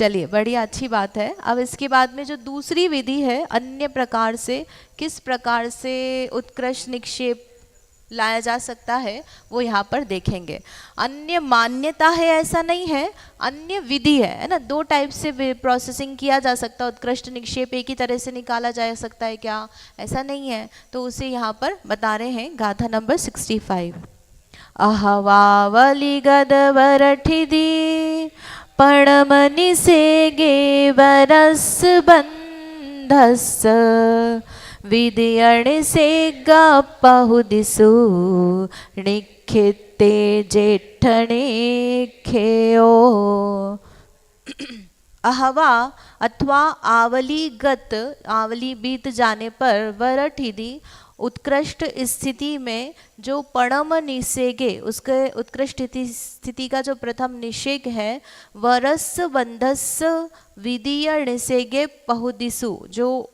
चलिए, बढ़िया, अच्छी बात है। अब इसके बाद में जो दूसरी विधि है, अन्य प्रकार से किस प्रकार से उत्कृष्ट निक्षेप लाया जा सकता है, वो यहाँ पर देखेंगे। अन्य मान्यता है ऐसा नहीं है, अन्य विधि है ना। दो टाइप से प्रोसेसिंग किया जा सकता है। उत्कृष्ट निक्षेप एक ही तरह से निकाला जा सकता है क्या? ऐसा नहीं है। तो उसे यहाँ पर बता रहे हैं गाथा नंबर 65। अहवावली गदवरठिदी पणमनि से गे वरस बंधस विदियण से गहुदिसु निखिते जेठणे खेओ। अहवा अथवा आवलीगत, आवली बीत जाने पर वरठिदी उत्कृष्ट स्थिति में जो परम निषेगे, उसके उत्कृष्ट स्थिति का जो प्रथम निषेग है, वरस बंधस विधीय निषेगे पहुदिसु, जो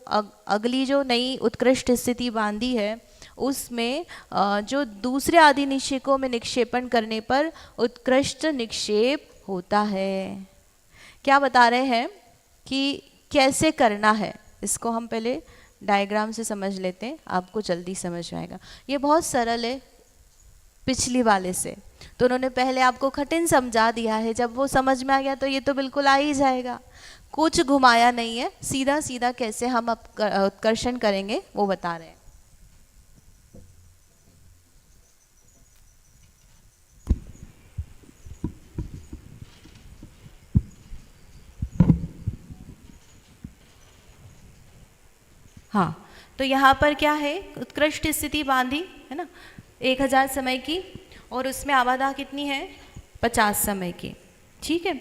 अगली जो नई उत्कृष्ट स्थिति बांधी है उसमें जो दूसरे आदि निषेकों में निक्षेपण करने पर उत्कृष्ट निक्षेप होता है। क्या बता रहे हैं कि कैसे करना है, इसको हम पहले डायग्राम से समझ लेते हैं, आपको जल्दी समझ आएगा। ये बहुत सरल है पिछली वाले से, तो उन्होंने पहले आपको कठिन समझा दिया है। जब वो समझ में आ गया तो ये तो बिल्कुल आ ही जाएगा। कुछ घुमाया नहीं है, सीधा सीधा कैसे हम उत्कर्षण करेंगे वो बता रहे हैं। हाँ, तो यहाँ पर क्या है, उत्कृष्ट स्थिति बांधी है ना 1000 समय की, और उसमें आबादा कितनी है 50 समय की। ठीक है,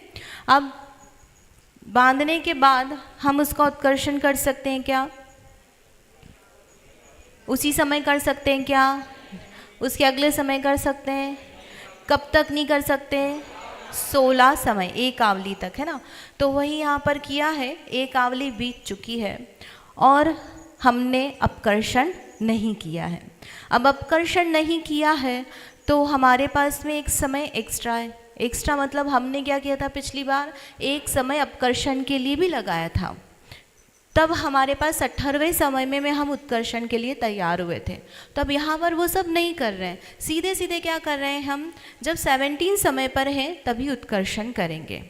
अब बांधने के बाद हम उसका उत्कर्षण कर सकते हैं क्या? उसी समय कर सकते हैं क्या? उसके अगले समय कर सकते हैं? कब तक नहीं कर सकते? 16 समय, एक आवली तक, है ना। तो वही यहाँ पर किया है, एक आवली बीत चुकी है और हमने अपकर्षण नहीं किया है। अब अपकर्षण नहीं किया है तो हमारे पास में एक समय एक्स्ट्रा है। एक्स्ट्रा मतलब हमने क्या किया था पिछली बार, एक समय अपकर्षण के लिए भी लगाया था, तब हमारे पास 18वें समय में हम उत्कर्षण के लिए तैयार हुए थे। तो अब यहाँ पर वो सब नहीं कर रहे हैं, सीधे सीधे क्या कर रहे हैं, हम जब 17 समय पर हैं तभी उत्कर्षण करेंगे।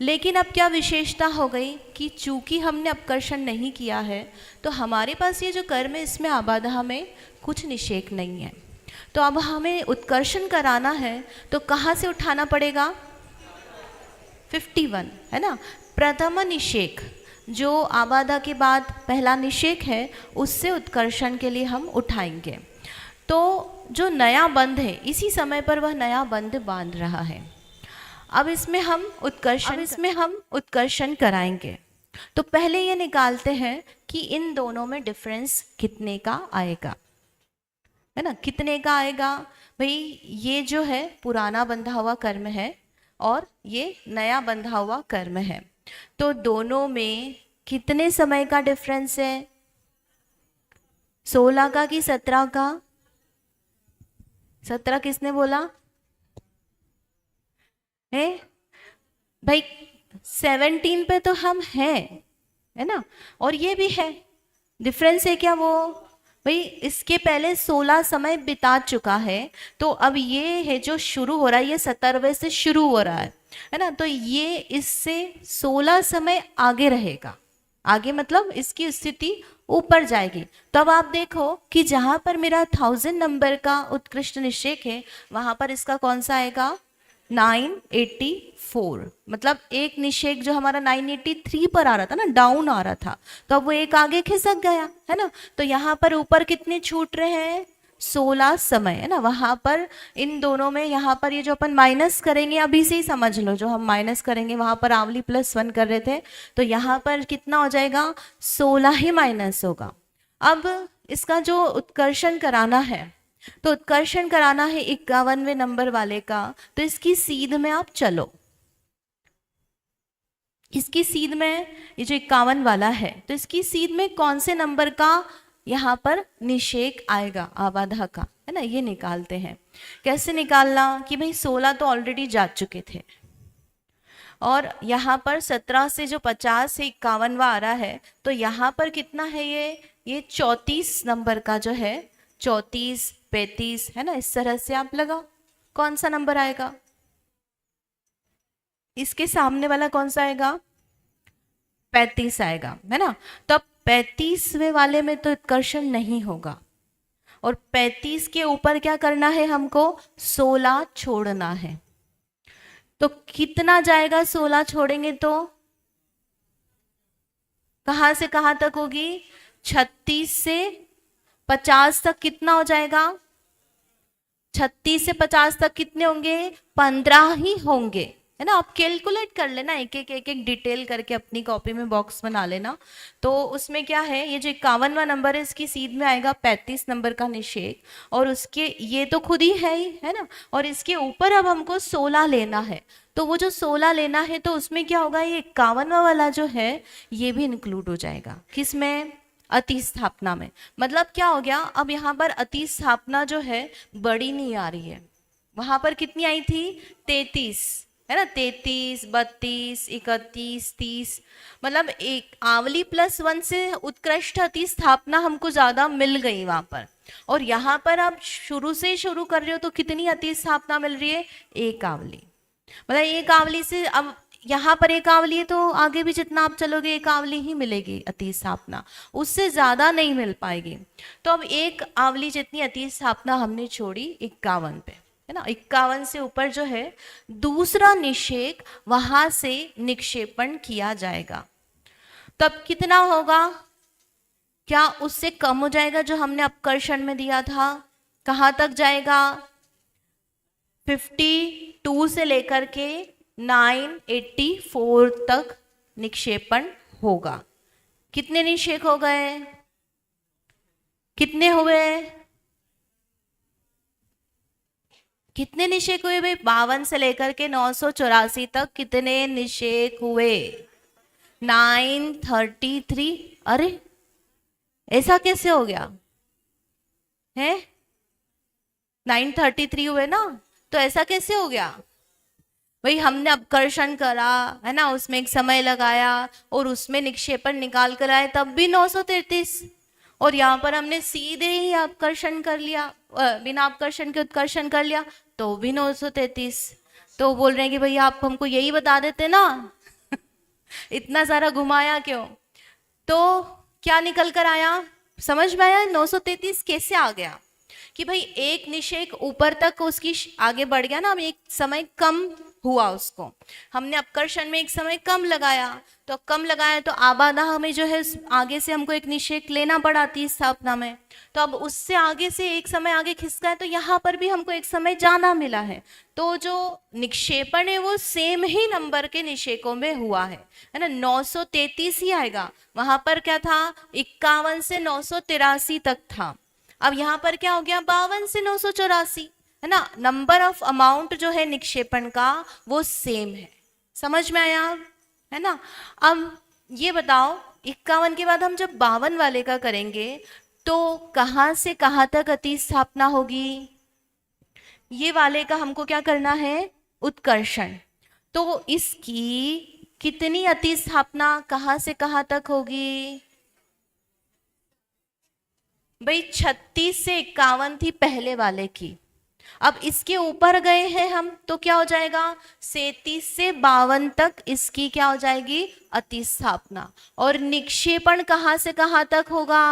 लेकिन अब क्या विशेषता हो गई कि चूंकि हमने अपकर्षण नहीं किया है तो हमारे पास ये जो कर्म है इसमें आबाधा में कुछ निषेक नहीं है। तो अब हमें उत्कर्षण कराना है तो कहाँ से उठाना पड़ेगा? 51, है ना। प्रथम निषेक जो आबाधा के बाद पहला निषेक है उससे उत्कर्षण के लिए हम उठाएंगे। तो जो नया बंध है इसी समय पर वह नया बंध बांध रहा है। अब इसमें हम उत्कर्षण कराएंगे। तो पहले ये निकालते हैं कि इन दोनों में डिफरेंस कितने का आएगा, है ना। कितने का आएगा भाई? ये जो है पुराना बंधा हुआ कर्म है और ये नया बंधा हुआ कर्म है, तो दोनों में कितने समय का डिफरेंस है? 16 का कि 17 का? 17 किसने बोला है भाई? 17 पे तो हम हैं, है ना, और ये भी है। डिफरेंस है क्या वो भाई? इसके पहले 16 समय बिता चुका है, तो अब ये है जो शुरू हो रहा है, ये 17वें से शुरू हो रहा है ना। तो ये इससे 16 समय आगे रहेगा। आगे मतलब इसकी स्थिति ऊपर जाएगी। तब आप देखो कि जहां पर मेरा 1000 नंबर का उत्कृष्ट निषेक है वहां पर इसका कौन सा आएगा? 984। मतलब एक निषेक जो हमारा 983 पर आ रहा था ना, डाउन आ रहा था, तो अब वो एक आगे खिसक गया, है ना। तो यहाँ पर ऊपर कितने छूट रहे हैं? 16 समय, है ना। वहां पर इन दोनों में यहाँ पर ये जो अपन माइनस करेंगे, अभी से ही समझ लो, जो हम माइनस करेंगे वहां पर आवली +1 कर रहे थे, तो यहाँ पर कितना हो जाएगा? 16 ही माइनस होगा। अब इसका जो उत्कर्षण कराना है, तो उत्कर्षण कराना है 51वें नंबर वाले का, तो इसकी सीध में आप चलो। इसकी सीध में ये जो 51 वाला है, तो इसकी सीध में कौन से नंबर का यहाँ पर निषेक आएगा आबाधा का, है ना। ये निकालते हैं। कैसे निकालना कि भाई 16 तो ऑलरेडी जा चुके थे, और यहाँ पर 17 से जो 50 से 51वां आ रहा है, तो यहाँ पर कितना है ये 34 नंबर का जो है, 34 35 है ना, इस तरह से आप लगाओ कौन सा नंबर आएगा, इसके सामने वाला कौन सा आएगा, 35 आएगा, है ना। तो अब 35वें वाले में तो उत्कर्षण नहीं होगा, और 35 के ऊपर क्या करना है हमको, 16 छोड़ना है। तो कितना जाएगा, 16 छोड़ेंगे तो कहां से कहां तक होगी, 36 से 50 तक कितना हो जाएगा, 36 से 50 तक कितने होंगे, 15 ही होंगे, है ना। आप कैलकुलेट कर लेना, एक एक डिटेल करके अपनी कॉपी में बॉक्स बना लेना। तो उसमें क्या है, ये जो 51वां नंबर है, इसकी सीध में आएगा 35 नंबर का निषेक, और उसके ये तो खुद ही है ना, और इसके ऊपर अब हमको 16 लेना है। तो वो जो 16 लेना है, तो उसमें क्या होगा, ये 51वां वाला जो है ये भी इंक्लूड हो जाएगा, किसमें, अतिस्थापना में। मतलब क्या हो गया, अब यहाँ पर अतिस्थापना जो है बड़ी नहीं आ रही है, वहां पर कितनी आई थी, 33, है ना, 33 32 31 30, मतलब एक आवली +1 से उत्कृष्ट अतिस्थापना हमको ज्यादा मिल गई वहां पर। और यहाँ पर आप शुरू से शुरू कर रहे हो तो कितनी अतिस्थापना मिल रही है, एक आवली, मतलब एक आवली से अब यहाँ पर एक आवली है, तो आगे भी जितना आप चलोगे एक आवली ही मिलेगी अतिस्थापना, उससे ज्यादा नहीं मिल पाएगी। तो अब एक आवली जितनी अतिस्थापना हमने छोड़ी 51 पे, है ना, 51 से ऊपर जो है दूसरा निषेक वहां से निक्षेपण किया जाएगा। तब कितना होगा, क्या उससे कम हो जाएगा जो हमने अपकर्षण में दिया था, कहां तक जाएगा, 52 से लेकर के 984 तक निक्षेपण होगा। कितने निषेक हो गए, कितने हुए, कितने निषेक हुए भाई, 52 से लेकर के 984 तक कितने निषेक हुए, 933। अरे ऐसा कैसे हो गया है, 933 हुए ना, तो ऐसा कैसे हो गया भाई, हमने अपकर्षण करा, है ना, उसमें एक समय लगाया और उसमें निक्षेपण निकाल कर आए, तब भी 933, और यहाँ पर हमने सीधे ही अपकर्षण कर लिया, बिना अपकर्षण के उत्कर्षण कर लिया, तो भी 933। तो बोल रहे हैं कि भैया आप हमको यही बता देते ना इतना सारा घुमाया क्यों। तो क्या निकल कर आया, समझ में आया 933 कैसे आ गया, कि भाई एक निषेक ऊपर तक उसकी आगे बढ़ गया ना, अब एक समय कम हुआ उसको, हमने अपकर्षण में एक समय कम लगाया, तो कम लगाया तो आबादा हमें जो है आगे से हमको एक निषेक लेना पड़ा थी स्थापना में, तो अब उससे आगे से एक समय आगे खिसका है, तो यहाँ पर भी हमको एक समय जाना मिला है, तो जो निक्षेपण है वो सेम ही नंबर के निषेकों में हुआ है ना, 933 ही आएगा, वहां पर क्या था 51 से 983 तक था, अब यहाँ पर क्या हो गया 52 से 984, है ना, नंबर ऑफ अमाउंट जो है निक्षेपण का वो सेम है, समझ में आया, है ना। अब ये बताओ 51 के बाद हम जब 52 वाले का करेंगे तो कहां से कहां तक अतिस्थापना होगी, ये वाले का हमको क्या करना है, उत्कर्षण, तो इसकी कितनी अतिस्थापना कहां से कहां तक होगी भाई, 36 से 51 थी पहले वाले की, अब इसके ऊपर गए हैं हम तो क्या हो जाएगा, 37 से 52 तक इसकी क्या हो जाएगी अतिस्थापना, और निक्षेपण कहां से कहां तक होगा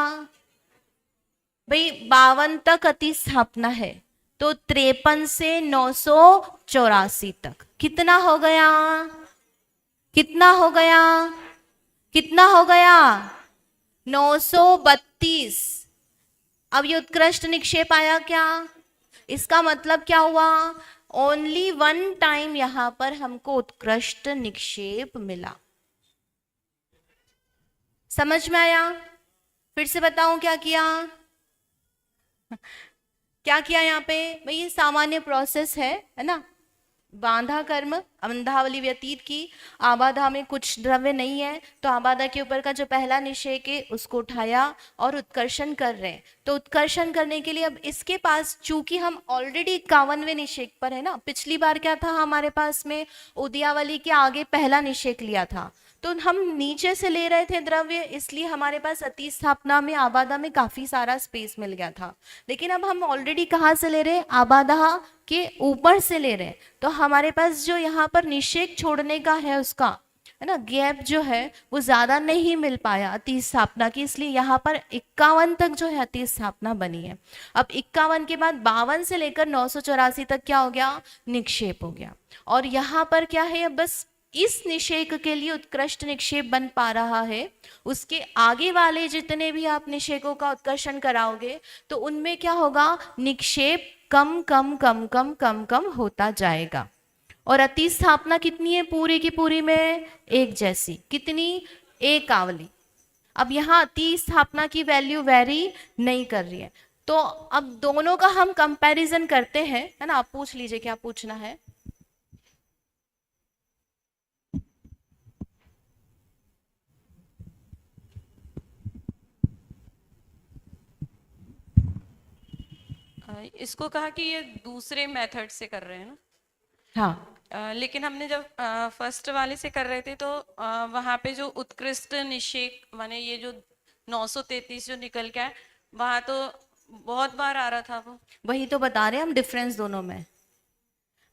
भाई, 52 तक अतिस्थापना है, तो 53 से 984 तक कितना हो गया, कितना हो गया, कितना हो गया 932। अब ये उत्कृष्ट निक्षेप आया क्या, इसका मतलब क्या हुआ, ओनली वन टाइम यहां पर हमको उत्कृष्ट निक्षेप मिला, समझ में आया, फिर से बताऊं क्या किया क्या किया यहाँ पे भाई, ये सामान्य प्रोसेस है ना, बांधा कर्म अंधावली व्यतीत की, आबाधा में कुछ द्रव्य नहीं है, तो आबाधा के ऊपर का जो पहला निषेक है उसको उठाया और उत्कर्षण कर रहे हैं। तो उत्कर्षण करने के लिए अब इसके पास, चूंकि हम ऑलरेडी 51वें निषेक पर है ना, पिछली बार क्या था हमारे पास में, उदयावली के आगे पहला निषेक लिया था, तो हम नीचे से ले रहे थे द्रव्य, इसलिए हमारे पास अति स्थापना में आबाधा में काफी सारा स्पेस मिल गया था। लेकिन अब हम ऑलरेडी कहाँ से ले रहे हैं, आबाधा के ऊपर से ले रहे हैं, तो हमारे पास जो यहाँ पर निषेक छोड़ने का है उसका है ना गैप जो है वो ज्यादा नहीं मिल पाया अति स्थापना की, इसलिए यहाँ पर 51 तक जो है अति स्थापना बनी है। अब 51 के बाद 52 से लेकर 984 तक क्या हो गया, निक्षेप हो गया। और यहाँ पर क्या है, अब बस इस निषेक के लिए उत्कृष्ट निक्षेप बन पा रहा है, उसके आगे वाले जितने भी आप निषेकों का उत्कर्षण कराओगे तो उनमें क्या होगा, निक्षेप कम कम कम कम कम कम होता जाएगा। और अति स्थापना कितनी है पूरी की पूरी में, एक जैसी, कितनी, एक आवली। अब यहाँ अति स्थापना की वैल्यू वेरी नहीं कर रही है, तो अब दोनों का हम कंपैरिजन करते हैं, है ना। आप पूछ लीजिए क्या पूछना है। इसको कहा कि ये दूसरे मेथड से कर रहे हैं ना। हाँ, लेकिन हमने जब फर्स्ट वाले से कर रहे थे तो वहां पे जो उत्कृष्ट निषेक माने ये जो 933 जो निकल के आए, वहां तो बहुत बार आ रहा था वो। वही तो बता रहे हैं हम डिफरेंस दोनों में।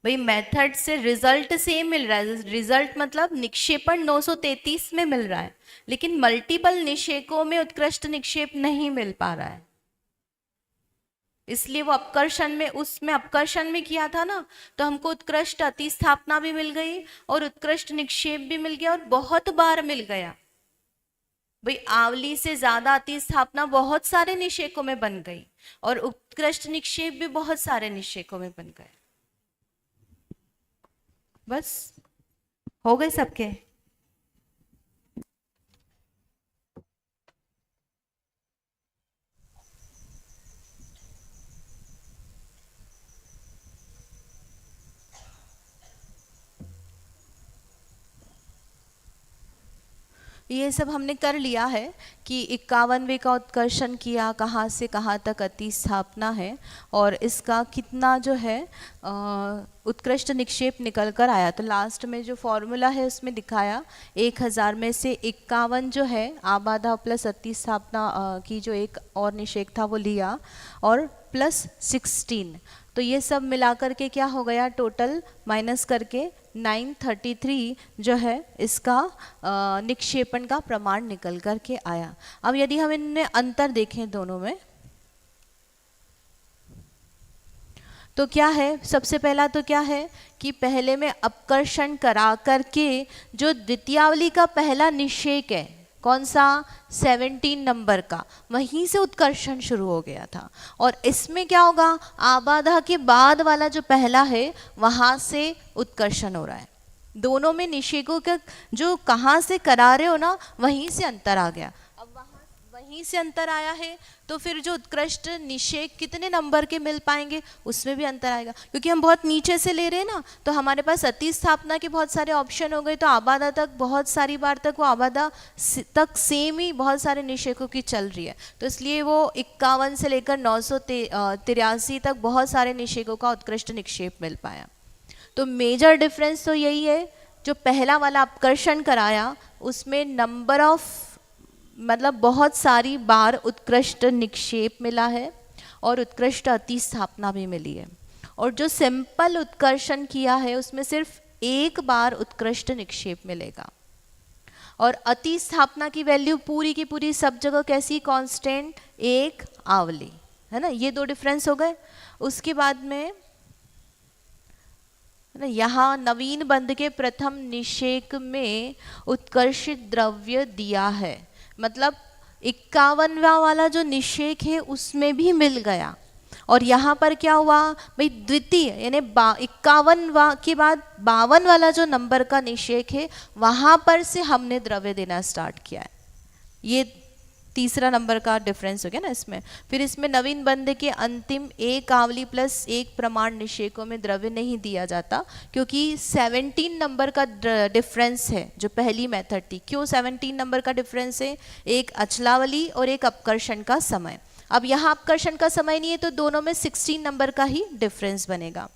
भाई मेथड से रिजल्ट सेम मिल रहा है, रिजल्ट मतलब निक्षेपण 933 में मिल रहा है, लेकिन मल्टीपल निषेकों में उत्कृष्ट निक्षेप नहीं मिल पा रहा है, इसलिए वो अपकर्षण में, उसमें अपकर्षण में किया था ना, तो हमको उत्कृष्ट अति स्थापना भी मिल गई और उत्कृष्ट निक्षेप भी मिल गया और बहुत बार मिल गया। भाई आवली से ज्यादा अति स्थापना बहुत सारे निषेकों में बन गई और उत्कृष्ट निक्षेप भी बहुत सारे निषेकों में बन गए। बस हो गए सबके। ये सब हमने कर लिया है कि 51वें का उत्कर्षण किया, कहाँ से कहाँ तक अति स्थापना है और इसका कितना जो है उत्कृष्ट निक्षेप निकल कर आया। तो लास्ट में जो फॉर्मूला है उसमें दिखाया 1000 में से 51 जो है आबाधा प्लस अति स्थापना की जो एक और निषेक था वो लिया और प्लस 16, तो ये सब मिलाकर के क्या हो गया, टोटल माइनस करके 933 जो है इसका निक्षेपण का प्रमाण निकल कर के आया। अब यदि हम इनमें अंतर देखें दोनों में तो क्या है, सबसे पहला तो क्या है कि पहले में अपकर्षण करा करके जो द्वितीयावली का पहला निषेक है, कौन सा, 17 नंबर का, वहीं से उत्कर्षण शुरू हो गया था। और इसमें क्या होगा, आबाधा के बाद वाला जो पहला है वहां से उत्कर्षण हो रहा है। दोनों में निषेकों का जो कहाँ से करा रहे हो ना, वहीं से अंतर आ गया। अब वहीं से अंतर आया है तो फिर जो उत्कृष्ट निषेक कितने नंबर के मिल पाएंगे उसमें भी अंतर आएगा, क्योंकि हम बहुत नीचे से ले रहे हैं ना, तो हमारे पास अति स्थापना के बहुत सारे ऑप्शन हो गए, तो आबादा तक बहुत सारी बार तक वो आबादा तक सेम ही बहुत सारे निषेकों की चल रही है, तो इसलिए वो 51 से लेकर 983 तक बहुत सारे निषेकों का उत्कृष्ट निक्षेप मिल पाया। तो मेजर डिफरेंस तो यही है, जो पहला वाला अपकर्षण कराया उसमें नंबर ऑफ मतलब बहुत सारी बार उत्कृष्ट निक्षेप मिला है और उत्कृष्ट अति स्थापना भी मिली है, और जो सिंपल उत्कर्षण किया है उसमें सिर्फ एक बार उत्कृष्ट निक्षेप मिलेगा। और अति स्थापना की वैल्यू पूरी की पूरी सब जगह कैसी, कांस्टेंट, एक आवली, है ना। ये दो डिफरेंस हो गए। उसके बाद में यहाँ नवीन बंध के प्रथम निषेक में उत्कर्षित द्रव्य दिया है, मतलब 51वां वाला जो निषेक है उसमें भी मिल गया। और यहाँ पर क्या हुआ भाई, द्वितीय यानी 51वां के बाद 52 वाला जो नंबर का निषेक है वहां पर से हमने द्रव्य देना स्टार्ट किया है। ये तीसरा नंबर का डिफरेंस हो गया ना इसमें। फिर इसमें नवीन बंध के अंतिम एक आवली प्लस एक प्रमाण निषेकों में द्रव्य नहीं दिया जाता, क्योंकि 17 नंबर का डिफरेंस है जो पहली मेथड थी। क्यों 17 नंबर का डिफरेंस है? एक अचलावली और एक अपकर्षण का समय। अब यहाँ अपकर्षण का समय नहीं है तो दोनों में 16 नंबर का ही डिफरेंस बनेगा।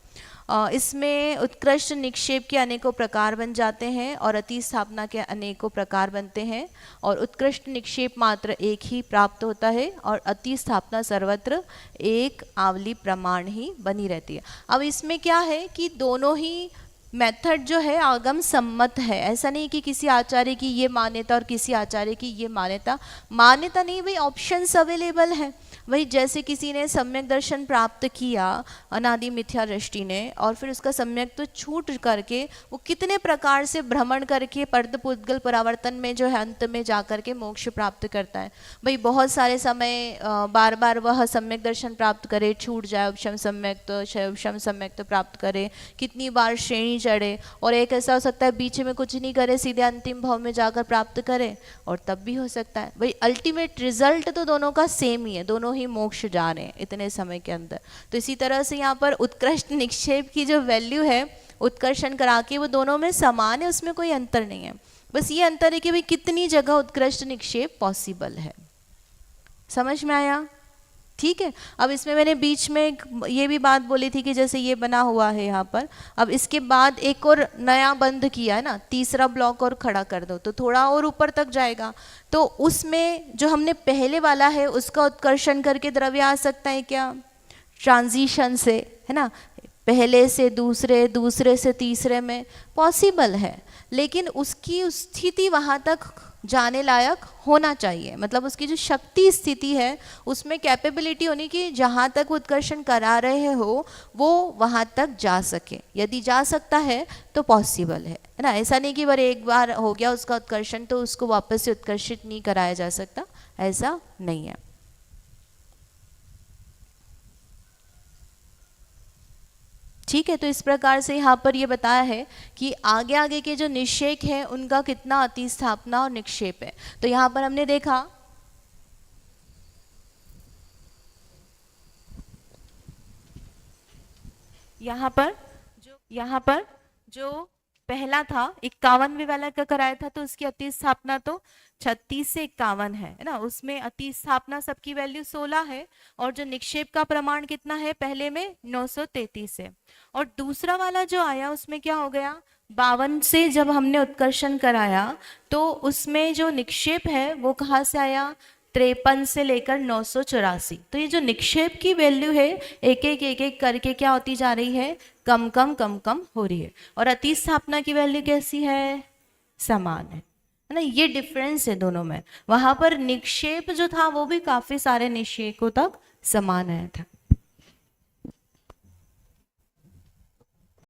इसमें उत्कृष्ट निक्षेप के अनेकों प्रकार बन जाते हैं और अति स्थापना के अनेकों प्रकार बनते हैं, और उत्कृष्ट निक्षेप मात्र एक ही प्राप्त होता है और अति स्थापना सर्वत्र एक आवली प्रमाण ही बनी रहती है। अब इसमें क्या है कि दोनों ही मेथड जो है आगम सम्मत है। ऐसा नहीं कि किसी आचार्य की ये मान्यता और किसी आचार्य की ये मान्यता नहीं, भाई ऑप्शंस अवेलेबल है। वही जैसे किसी ने सम्यक दर्शन प्राप्त किया अनादि मिथ्या दृष्टि ने, और फिर उसका सम्यक तो छूट करके वो कितने प्रकार से भ्रमण करके पर्द पुद्गल परावर्तन में जो है अंत में जा करके मोक्ष प्राप्त करता है। भाई बहुत सारे समय बार बार वह सम्यक दर्शन प्राप्त करे, छूट जाए, उपशम सम्यक तो उपशम सम्यक तो प्राप्त करे, कितनी बार श्रेणी चढ़े, और एक ऐसा हो सकता है बीच में कुछ नहीं करे, सीधे अंतिम भाव में जाकर प्राप्त करे, और तब भी हो सकता है। भाई अल्टीमेट रिजल्ट तो दोनों का सेम ही है, दोनों ही मोक्ष जा रहे हैं इतने समय के अंदर। तो इसी तरह से यहाँ पर उत्कृष्ट निक्षेप की जो वैल्यू है उत्कर्षण करा के वो दोनों में समान है, उसमें कोई अंतर नहीं है। बस ये अंतर है कि भाई कितनी जगह उत्कृष्ट निक्षेप पॉसिबल है। समझ में आया? ठीक है। अब इसमें मैंने बीच में ये भी बात बोली थी कि जैसे ये बना हुआ है यहाँ पर, अब इसके बाद एक और नया बंध किया है ना, तीसरा ब्लॉक और खड़ा कर दो तो थोड़ा और ऊपर तक जाएगा। तो उसमें जो हमने पहले वाला है उसका उत्कर्षण करके द्रव्य आ सकता है क्या? ट्रांजिशन से, है ना, पहले से दूसरे, दूसरे से तीसरे में पॉसिबल है, लेकिन उसकी स्थिति वहाँ तक जाने लायक होना चाहिए। मतलब उसकी जो शक्ति स्थिति है उसमें कैपेबिलिटी होनी कि जहाँ तक उत्कर्षण करा रहे हो वो वहाँ तक जा सके। यदि जा सकता है तो पॉसिबल है ना। ऐसा नहीं कि बार एक बार हो गया उसका उत्कर्षण तो उसको वापस से उत्कर्षित नहीं कराया जा सकता, ऐसा नहीं है। ठीक है। तो इस प्रकार से यहाँ पर ये बताया है कि आगे आगे के जो निषेक हैं उनका कितना अतिस्थापना और निक्षेप है। तो यहाँ पर हमने देखा यहाँ पर जो पहला था 51वें वाला का कराया था तो उसकी अतिस्थापना तो 36 से 51 है ना। उसमें अतिस्थापना सबकी वैल्यू 16 है और जो निक्षेप का प्रमाण कितना है पहले में 933 है। और दूसरा वाला जो आया उसमें क्या हो गया, 52 से जब हमने उत्कर्षण कराया तो उसमें जो निक्षेप है वो कहाँ से आया, 53 से लेकर 984। तो ये जो निक्षेप की वैल्यू है एक एक करके क्या होती जा रही है, कम कम हो रही है। और अतिस्थापना की वैल्यू कैसी है, समान है ना। ये डिफरेंस है दोनों में। वहां पर निक्षेप जो था वो भी काफी सारे निषेकों तक समान आया था।